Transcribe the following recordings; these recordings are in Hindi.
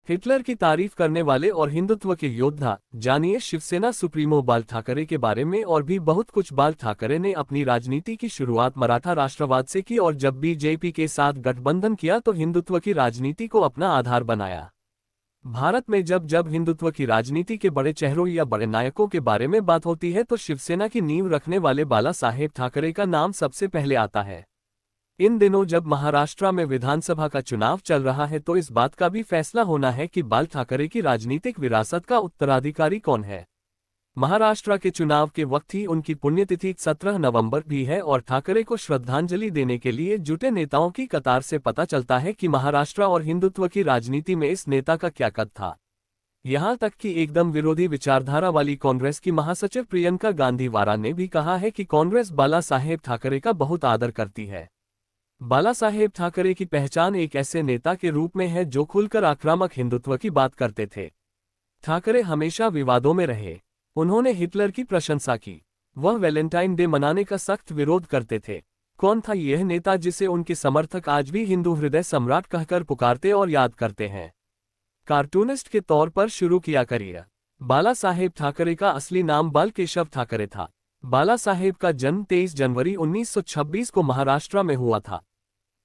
हिटलर की तारीफ करने वाले और हिंदुत्व के योद्धा, जानिए शिवसेना सुप्रीमो बाल ठाकरे के बारे में और भी बहुत कुछ। बाल ठाकरे ने अपनी राजनीति की शुरुआत मराठा राष्ट्रवाद से की और जब बीजेपी के साथ गठबंधन किया तो हिंदुत्व की राजनीति को अपना आधार बनाया। भारत में जब जब हिंदुत्व की राजनीति के बड़े चेहरों या बड़े नायकों के बारे में बात होती है तो शिवसेना की नींव रखने वाले बाला साहेब ठाकरे का नाम सबसे पहले आता है। इन दिनों जब महाराष्ट्र में विधानसभा का चुनाव चल रहा है तो इस बात का भी फैसला होना है कि बाल ठाकरे की राजनीतिक विरासत का उत्तराधिकारी कौन है। महाराष्ट्र के चुनाव के वक्त ही उनकी पुण्यतिथि 17 नवंबर भी है और ठाकरे को श्रद्धांजलि देने के लिए जुटे नेताओं की कतार से पता चलता है कि महाराष्ट्र और हिंदुत्व की राजनीति में इस नेता का क्या कद था। यहां तक कि एकदम विरोधी विचारधारा वाली कांग्रेस की महासचिव प्रियंका गांधी वारा ने भी कहा है कि कांग्रेस बाला साहेब ठाकरे का बहुत आदर करती है। बाला साहेब ठाकरे की पहचान एक ऐसे नेता के रूप में है जो खुलकर आक्रामक हिंदुत्व की बात करते थे। ठाकरे हमेशा विवादों में रहे। उन्होंने हिटलर की प्रशंसा की। वह वैलेंटाइन डे मनाने का सख्त विरोध करते थे। कौन था यह नेता जिसे उनके समर्थक आज भी हिंदू हृदय सम्राट कहकर पुकारते और याद करते हैं? कार्टूनिस्ट के तौर पर शुरू किया करियर। बाला साहेब ठाकरे का असली नाम बाल केशव ठाकरे था। बाला साहेब का जन्म 23 जनवरी 1926 को महाराष्ट्र में हुआ था।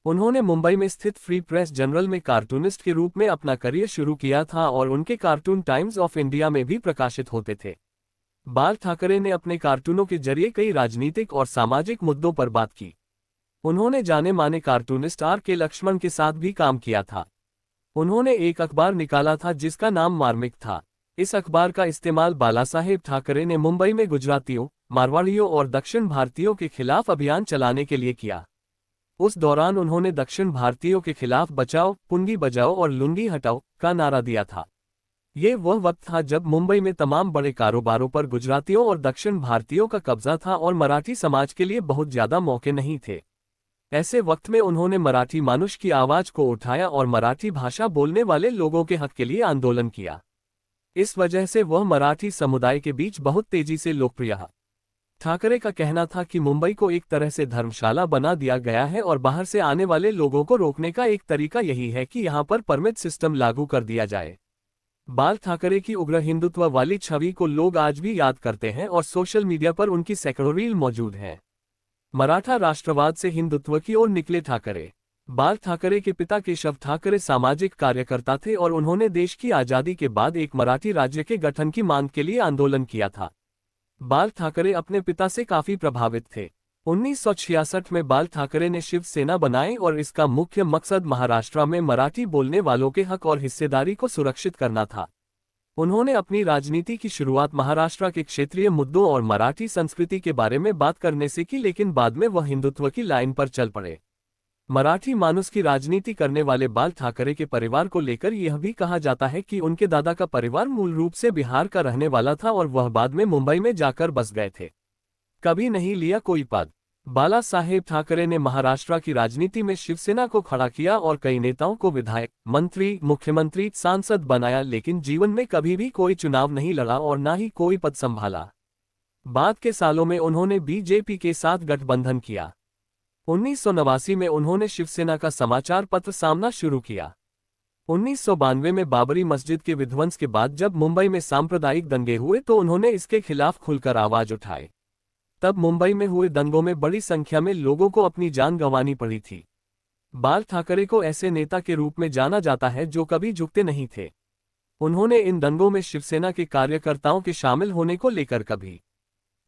उन्होंने मुंबई में स्थित फ्री प्रेस जर्नल में कार्टूनिस्ट के रूप में अपना करियर शुरू किया था और उनके कार्टून टाइम्स ऑफ इंडिया में भी प्रकाशित होते थे। बाल ठाकरे ने अपने कार्टूनों के जरिए कई राजनीतिक और सामाजिक मुद्दों पर बात की। उन्होंने जाने माने कार्टूनिस्ट R.K. लक्ष्मण के साथ भी काम किया था। उन्होंने एक अखबार निकाला था जिसका नाम मार्मिक था। इस अखबार का इस्तेमाल बाला साहेब ठाकरे ने मुंबई में गुजरातियों, मारवाड़ियों और दक्षिण भारतीयों के खिलाफ अभियान चलाने के लिए किया। उस दौरान उन्होंने दक्षिण भारतीयों के खिलाफ बचाओ, पुंगी बजाओ और लुंगी हटाओ का नारा दिया था। ये वह वक्त था जब मुंबई में तमाम बड़े कारोबारों पर गुजरातियों और दक्षिण भारतीयों का कब्जा था और मराठी समाज के लिए बहुत ज्यादा मौके नहीं थे। ऐसे वक्त में उन्होंने मराठी मानुष की आवाज को उठाया और मराठी भाषा बोलने वाले लोगों के हक के लिए आंदोलन किया। इस वजह से वह मराठी समुदाय के बीच बहुत तेजी से लोकप्रिय है। ठाकरे का कहना था कि मुंबई को एक तरह से धर्मशाला बना दिया गया है और बाहर से आने वाले लोगों को रोकने का एक तरीका यही है कि यहां पर परमिट सिस्टम लागू कर दिया जाए। बाल ठाकरे की उग्र हिंदुत्व वाली छवि को लोग आज भी याद करते हैं और सोशल मीडिया पर उनकी सैकड़ों रील मौजूद हैं। मराठा राष्ट्रवाद से हिंदुत्व की ओर निकले ठाकरे। बाल ठाकरे के पिता केशव ठाकरे सामाजिक कार्यकर्ता थे और उन्होंने देश की आजादी के बाद एक मराठी राज्य के गठन की मांग के लिए आंदोलन किया था। बाल ठाकरे अपने पिता से काफी प्रभावित थे। 1966 में बाल ठाकरे ने शिवसेना बनाई और इसका मुख्य मकसद महाराष्ट्र में मराठी बोलने वालों के हक और हिस्सेदारी को सुरक्षित करना था। उन्होंने अपनी राजनीति की शुरुआत महाराष्ट्र के क्षेत्रीय मुद्दों और मराठी संस्कृति के बारे में बात करने से की, लेकिन बाद में वह हिंदुत्व की लाइन पर चल पड़े। मराठी मानुस की राजनीति करने वाले बाल ठाकरे के परिवार को लेकर यह भी कहा जाता है कि उनके दादा का परिवार मूल रूप से बिहार का रहने वाला था और वह बाद में मुंबई में जाकर बस गए थे। कभी नहीं लिया कोई पद। बाला साहेब ठाकरे ने महाराष्ट्र की राजनीति में शिवसेना को खड़ा किया और कई नेताओं को विधायक, मंत्री, मुख्यमंत्री, सांसद बनाया, लेकिन जीवन में कभी भी कोई चुनाव नहीं लड़ा और न ही कोई पद संभाला। बाद के सालों में उन्होंने बीजेपी के साथ गठबंधन किया। 1989 में उन्होंने शिवसेना का समाचार पत्र सामना शुरू किया। 1992 में बाबरी मस्जिद के विध्वंस के बाद जब मुंबई में सांप्रदायिक दंगे हुए तो उन्होंने इसके खिलाफ खुलकर आवाज उठाई। तब मुंबई में हुए दंगों में बड़ी संख्या में लोगों को अपनी जान गंवानी पड़ी थी। बाल ठाकरे को ऐसे नेता के रूप में जाना जाता है जो कभी झुकते नहीं थे। उन्होंने इन दंगों में शिवसेना के कार्यकर्ताओं के शामिल होने को लेकर कभी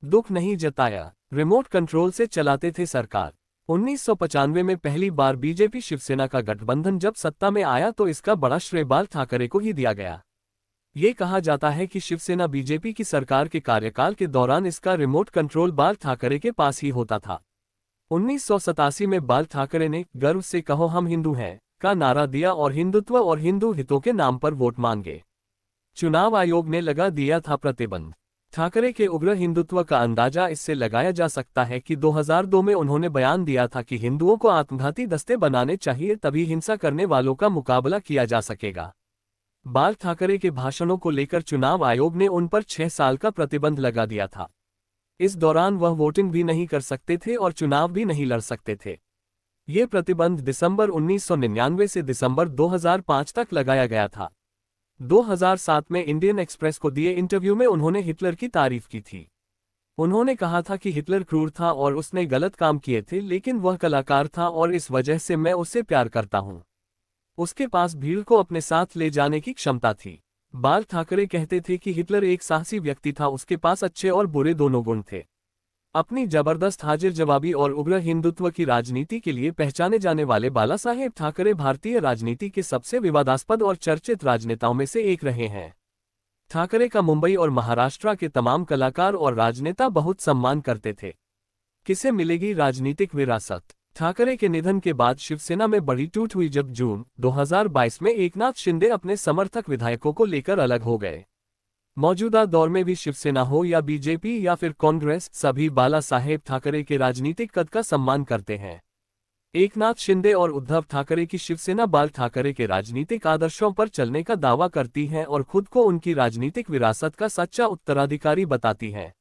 दुख नहीं जताया। रिमोट कंट्रोल से चलाते थे सरकार। 1995 में पहली बार बीजेपी शिवसेना का गठबंधन जब सत्ता में आया तो इसका बड़ा श्रेय बाल ठाकरे को ही दिया गया। ये कहा जाता है कि शिवसेना बीजेपी की सरकार के कार्यकाल के दौरान इसका रिमोट कंट्रोल बाल ठाकरे के पास ही होता था। 1987 में बाल ठाकरे ने गर्व से कहो हम हिंदू हैं का नारा दिया और हिंदुत्व और हिंदू हितों के नाम पर वोट मांगे। चुनाव आयोग ने लगा दिया था प्रतिबंध। ठाकरे के उग्र हिंदुत्व का अंदाजा इससे लगाया जा सकता है कि 2002 में उन्होंने बयान दिया था कि हिंदुओं को आत्मघाती दस्ते बनाने चाहिए, तभी हिंसा करने वालों का मुकाबला किया जा सकेगा। बाल ठाकरे के भाषणों को लेकर चुनाव आयोग ने उन पर 6 साल का प्रतिबंध लगा दिया था। इस दौरान वह वोटिंग भी नहीं कर सकते थे और चुनाव भी नहीं लड़ सकते थे। ये प्रतिबंध दिसंबर 1999 से दिसंबर 2005 तक लगाया गया था। 2007 में इंडियन एक्सप्रेस को दिए इंटरव्यू में उन्होंने हिटलर की तारीफ की थी। उन्होंने कहा था कि हिटलर क्रूर था और उसने गलत काम किए थे, लेकिन वह कलाकार था और इस वजह से मैं उससे प्यार करता हूं। उसके पास भीड़ को अपने साथ ले जाने की क्षमता थी। बाल ठाकरे कहते थे कि हिटलर एक साहसी व्यक्ति था, उसके पास अच्छे और बुरे दोनों गुण थे। अपनी जबरदस्त हाजिर जवाबी और उग्र हिंदुत्व की राजनीति के लिए पहचाने जाने वाले बाला साहेब ठाकरे भारतीय राजनीति के सबसे विवादास्पद और चर्चित राजनेताओं में से एक रहे हैं। ठाकरे का मुंबई और महाराष्ट्र के तमाम कलाकार और राजनेता बहुत सम्मान करते थे। किसे मिलेगी राजनीतिक विरासत? ठाकरे के निधन के बाद शिवसेना में बड़ी टूट हुई जब जून 2022 में एकनाथ शिंदे अपने समर्थक विधायकों को लेकर अलग हो गए। मौजूदा दौर में भी शिवसेना हो या बीजेपी या फिर कांग्रेस, सभी बाला साहेब ठाकरे के राजनीतिक कद का सम्मान करते हैं। एकनाथ शिंदे और उद्धव ठाकरे की शिवसेना बाल ठाकरे के राजनीतिक आदर्शों पर चलने का दावा करती है और खुद को उनकी राजनीतिक विरासत का सच्चा उत्तराधिकारी बताती है।